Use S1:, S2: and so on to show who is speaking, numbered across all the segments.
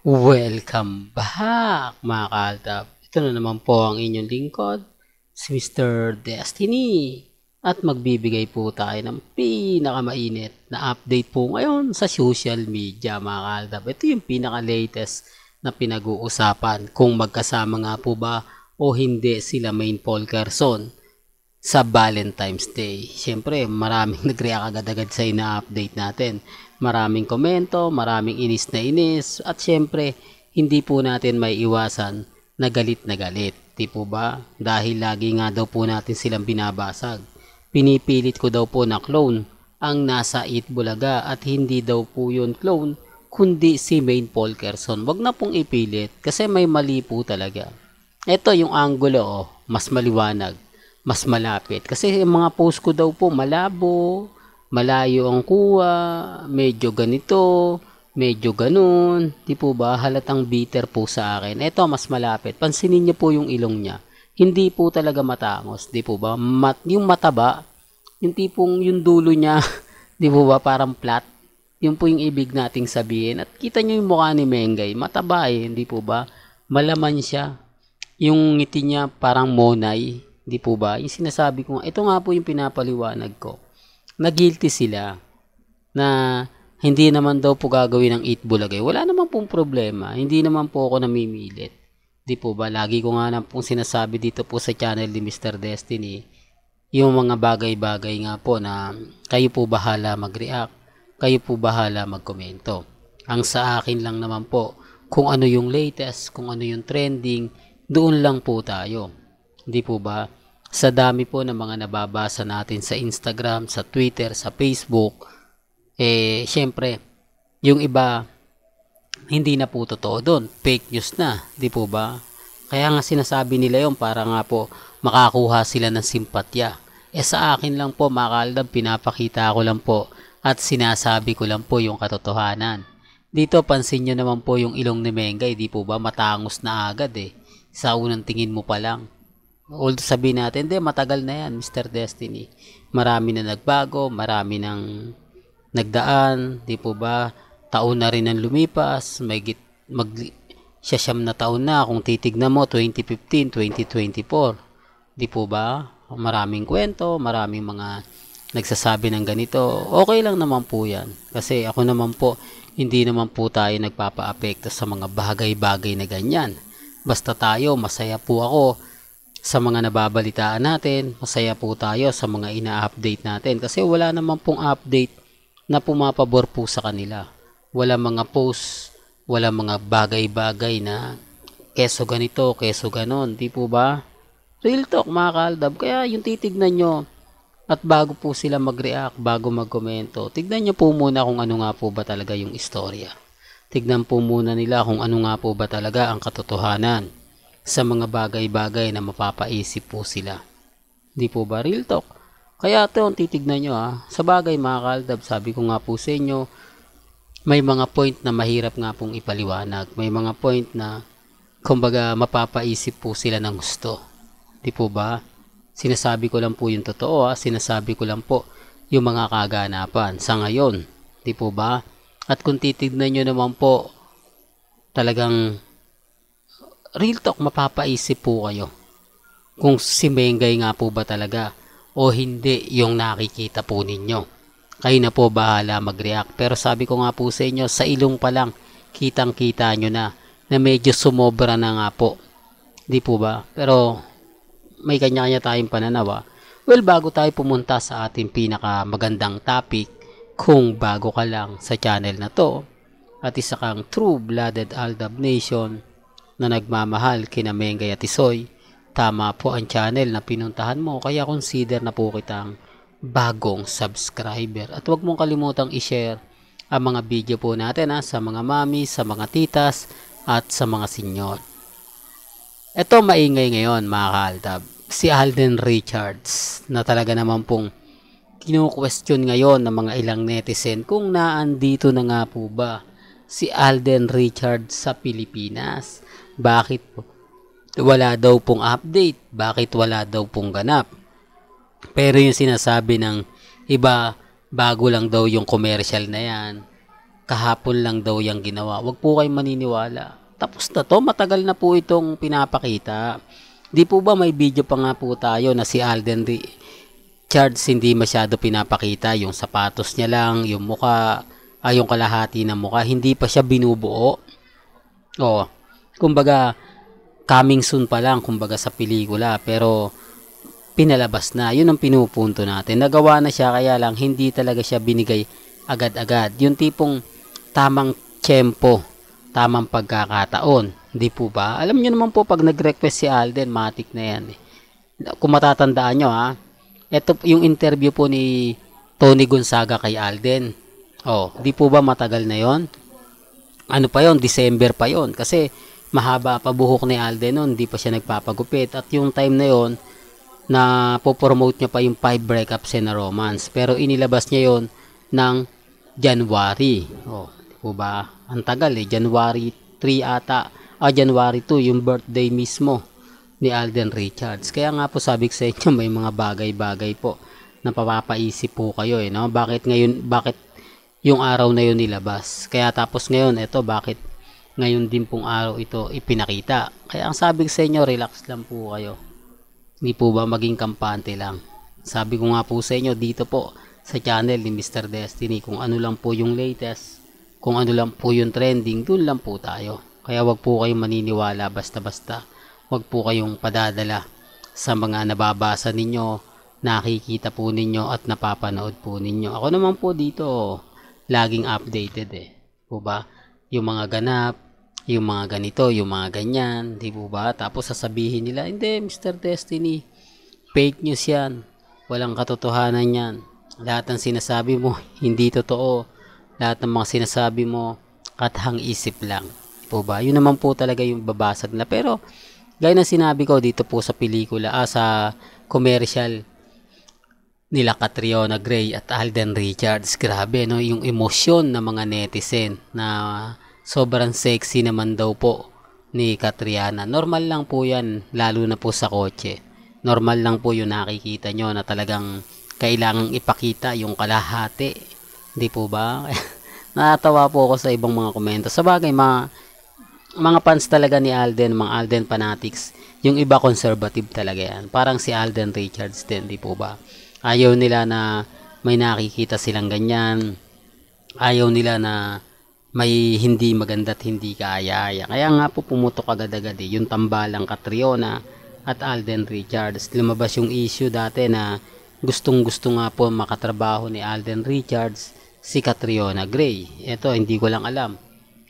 S1: Welcome back mga kaaldab. Ito na naman po ang inyong lingkod, si Mr. Destiny. At magbibigay po tayo ng pinakamainit na update po ngayon sa social media mga kaaldab. Ito yung pinaka-latest na pinag-uusapan kung magkasama nga po ba o hindi sila Main Paul Carson sa Valentine's Day. Siyempre, maraming nag-react agad-agad sa ina-update natin. Maraming komento, maraming inis na inis, at siyempre, hindi po natin may iwasan na galit na galit. Di po ba? Dahil lagi nga daw po natin silang binabasag. Pinipilit ko daw po na clone ang nasa Itbulaga at hindi daw po yun clone, kundi si Main Paul Carson. Wag na pong ipilit kasi may mali po talaga. Ito yung angulo, mas maliwanag, mas malapit. Kasi yung mga post ko daw po malabo, malayo ang kuha, medyo ganito, medyo ganun. Di po ba? Halatang bitter po sa akin. Ito mas malapit. Pansinin niyo po yung ilong niya. Hindi po talaga matangos. Di po ba? Yung mataba, yung tipong yung dulo niya, di po ba? Parang flat. Yun po yung ibig nating sabihin. At kita niyo yung mukha ni Mengay. Mataba hindi po ba? Malaman siya. Yung ngiti niya parang monay. Di po ba? Yung sinasabi ko, ito nga po yung pinapaliwanag ko. Na guilty sila na hindi naman daw po gagawin ng Itbulagay. Wala naman pong problema. Hindi naman po ako namimilit. Di po ba? Lagi ko nga na pong sinasabi dito po sa channel ni Mr. Destiny yung mga bagay-bagay nga po na kayo po bahala mag-react. Kayo po bahala magkomento. Ang sa akin lang naman po, kung ano yung latest, kung ano yung trending, doon lang po tayo. Di po ba? Sa dami po ng mga nababasa natin sa Instagram, sa Twitter, sa Facebook, syempre, yung iba, hindi na po totoo doon. Fake news na, di po ba? Kaya nga sinasabi nila yon para nga po makakuha sila ng simpatya. Sa akin lang po, mga kaaldab, pinapakita ko lang po at sinasabi ko lang po yung katotohanan. Dito, pansin nyo naman po yung ilong ni Mengay, di po ba? Matangos na agad sa unang tingin mo pa lang. Although sabihin natin, matagal na yan, Mr. Destiny. Marami na nagbago, marami nang nagdaan, di po ba? Taon na rin ang lumipas, siyam na taon na kung titignan mo, 2015, 2024. Di po ba? Maraming kwento, maraming mga nagsasabi ng ganito. Okay lang naman po yan. Kasi ako naman po, hindi naman po tayo nagpapa-apekto sa mga bagay-bagay na ganyan. Basta tayo, masaya po ako sa mga nababalitaan natin, masaya po tayo sa mga ina-update natin kasi wala naman pong update na pumapabor po sa kanila. Wala mga posts, wala mga bagay-bagay na keso ganito, keso ganon, di po ba? Real talk mga kaaldab, kaya yung titignan nyo at bago po sila mag-react, bago mag-komento, tignan nyo po muna kung ano nga po ba talaga yung istorya. Tignan po muna nila kung ano nga po ba talaga ang katotohanan sa mga bagay-bagay na mapapaisip po sila. Di po ba? Real talk. Kaya ito, titignan nyo sa bagay mga kaaldab, sabi ko nga po sa inyo, may mga point na mahirap nga pong ipaliwanag. May mga point na, kumbaga, mapapaisip po sila ng gusto. Di po ba? Sinasabi ko lang po yung totoo sinasabi ko lang po yung mga kaganapan sa ngayon. Di po ba? At kung titignan nyo naman po, talagang real talk, mapapaisip po kayo kung si Mengay nga po ba talaga o hindi yung nakikita po ninyo. Kayo na po bahala mag-react. Pero sabi ko nga po sa inyo, sa ilong pa lang, kitang-kita nyo na medyo sumobra na nga po. Di po ba? Pero may kanya-kanya tayong pananaw. Well, bago tayo pumunta sa ating pinaka magandang topic, kung bago ka lang sa channel na to, at isa kang true-blooded Aldab Nation na nagmamahal kina Mengay at Tisoy, tama po ang channel na pinuntahan mo, kaya consider na po kitang bagong subscriber. At huwag mong kalimutang i-share ang mga video po natin sa mga mami, sa mga titas, at sa mga senyor. Ito maingay ngayon mga kaaldab, si Alden Richards na talaga naman pong kinu-question ngayon ng mga ilang netizen kung naandito na nga po ba si Alden Richards sa Pilipinas. Bakit wala daw pong update? Bakit wala daw pong ganap? Pero yung sinasabi ng iba, bago lang daw yung commercial na yan. kahapon lang daw yung ginawa. Wag po kayong maniniwala. Tapos na to, matagal na po itong pinapakita. Di po ba may video pa nga po tayo na si Alden Richards hindi masyado pinapakita, yung sapatos niya lang, yung muka, yung kalahati ng muka, hindi pa siya binubuo. Oh, kumbaga coming soon pa lang kumbaga sa pelikula, pero pinalabas na. Yun ang pinupunto natin. Nagawa na siya, kaya lang hindi talaga siya binigay agad-agad. Yung tipong tamang tiyempo, tamang pagkakataon. Hindi po ba? Alam niyo naman po pag nag-request si Alden, matik na yan. Kung matatandaan nyo ha, ito yung interview po ni Tony Gonzaga kay Alden. Oh, di po ba matagal na yon? Ano pa yon? December pa yon. Kasi mahaba pa buhok ni Alden noon, di pa siya nagpapagupit. At yung time na yon, na po-promote niya pa yung 5 breakups in a romance. Pero inilabas niya yon ng January. Oh, di po ba? Ang tagal eh. January 3 ata. January 2, yung birthday mismo ni Alden Richards. Kaya nga po sabi ko sa inyo, may mga bagay-bagay po na papapaisip po kayo eh, no? Bakit yung araw na yun nilabas? Kaya tapos ngayon, eto, bakit ngayon din pong araw ito ipinakita? Kaya ang sabi ko sa inyo, relax lang po kayo. Hindi po ba maging kampante lang? Sabi ko nga po sa inyo, dito po sa channel ni Mr. Destiny, kung ano lang po yung latest, kung ano lang po yung trending, dun lang po tayo. Kaya wag po kayong maniniwala basta-basta. Wag po kayong padadala sa mga nababasa ninyo, nakikita po ninyo at napapanood po ninyo. Ako naman po dito, laging updated eh. Po ba? Yung mga ganap, yung mga ganito, yung mga ganyan, di po ba? Tapos sasabihin nila, hindi Mr. Destiny, fake news yan. Walang katotohanan yan. Lahat ng sinasabi mo, hindi totoo. Lahat ng mga sinasabi mo, katahang isip lang. Po ba? Yun naman po talaga yung babasag na. Pero, gaya ng sinabi ko dito po sa pelikula, sa commercial nila Catriona Gray at Alden Richards, grabe no, yung emosyon ng mga netizen na sobrang sexy naman daw po ni Catriona. Normal lang po yan, lalo na po sa kotse. Normal lang po yung nakikita nyo na talagang kailangang ipakita yung kalahati. Hindi po ba? Natawa po ako sa ibang mga komento. Sa bagay, mga fans talaga ni Alden, mga Alden fanatics, yung iba conservative talaga yan. Parang si Alden Richards din, di po ba? Ayaw nila na may nakikita silang ganyan. Ayaw nila na may hindi maganda at hindi kaaya-aya. Kaya nga po pumutok agad-agad eh, yung tambalang Catriona at Alden Richards. Lumabas yung issue dati na gustong-gusto nga po makatrabaho ni Alden Richards si Catriona Gray. Ito, hindi ko lang alam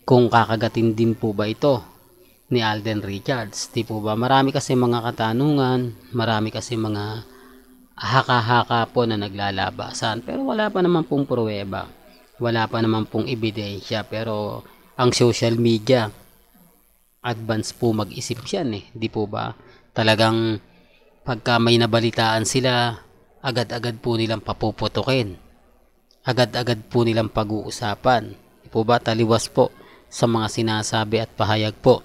S1: kung kakagatin din po ba ito ni Alden Richards. Di po ba? Marami kasi mga katanungan, marami kasi mga haka-haka po na naglalabasan. Pero wala pa naman pong pruweba. Wala pa naman pong ebidensya. Pero ang social media, advance po mag-isip yan eh. Di po ba? Talagang pagka may nabalitaan sila, agad-agad po nilang papuputukin. Agad-agad po nilang pag-uusapan. Di po ba? Taliwas po sa mga sinasabi at pahayag po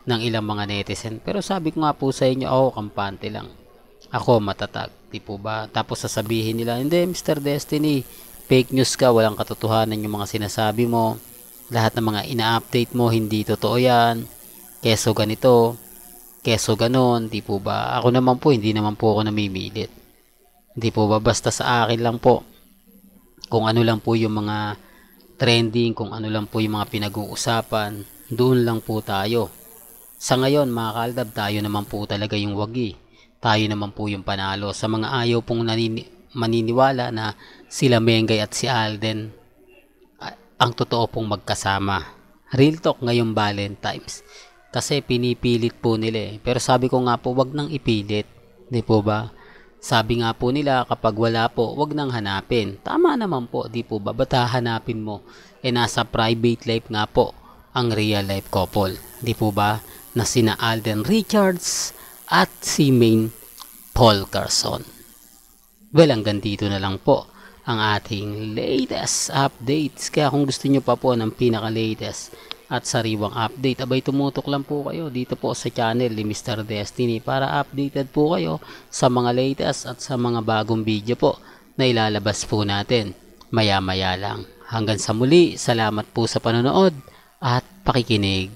S1: ng ilang mga netizen. Pero sabi ko nga po sa inyo, ako kampante lang. Ako matatag. Di po ba? Tapos sasabihin nila, hindi Mr. Destiny, fake news ka, walang katotohanan yung mga sinasabi mo. Lahat ng mga ina-update mo, hindi totoo yan. Keso ganito, keso ganon. Di po ba? Ako naman po, hindi naman po ako namimilit. Di po ba? Basta sa akin lang po. Kung ano lang po yung mga trending, kung ano lang po yung mga pinag-uusapan, doon lang po tayo. Sa ngayon, mga kaaldab, tayo naman po talaga yung wagi. Tayo naman po yung panalo. Sa mga ayaw pong maniniwala na sila Mengay at si Alden ang totoo pong magkasama. Real talk ngayong Valentine's. Kasi pinipilit po nila eh. Pero sabi ko nga po, wag nang ipilit. Di po ba? Sabi nga po nila, kapag wala po, wag nang hanapin. Tama naman po, di po ba? Ba't hahanapin mo? Nasa private life nga po ang real life couple. Di po ba? Na sina Alden Richards at si Maine Paul Carson. Well, hanggang dito na lang po ang ating latest updates. Kaya kung gusto nyo pa po ng pinaka-latest at sariwang update, abay tumutok lang po kayo dito po sa channel ni Mr. Destiny para updated po kayo sa mga latest at sa mga bagong video po na ilalabas po natin maya-maya lang. Hanggang sa muli, salamat po sa panonood at pakikinig.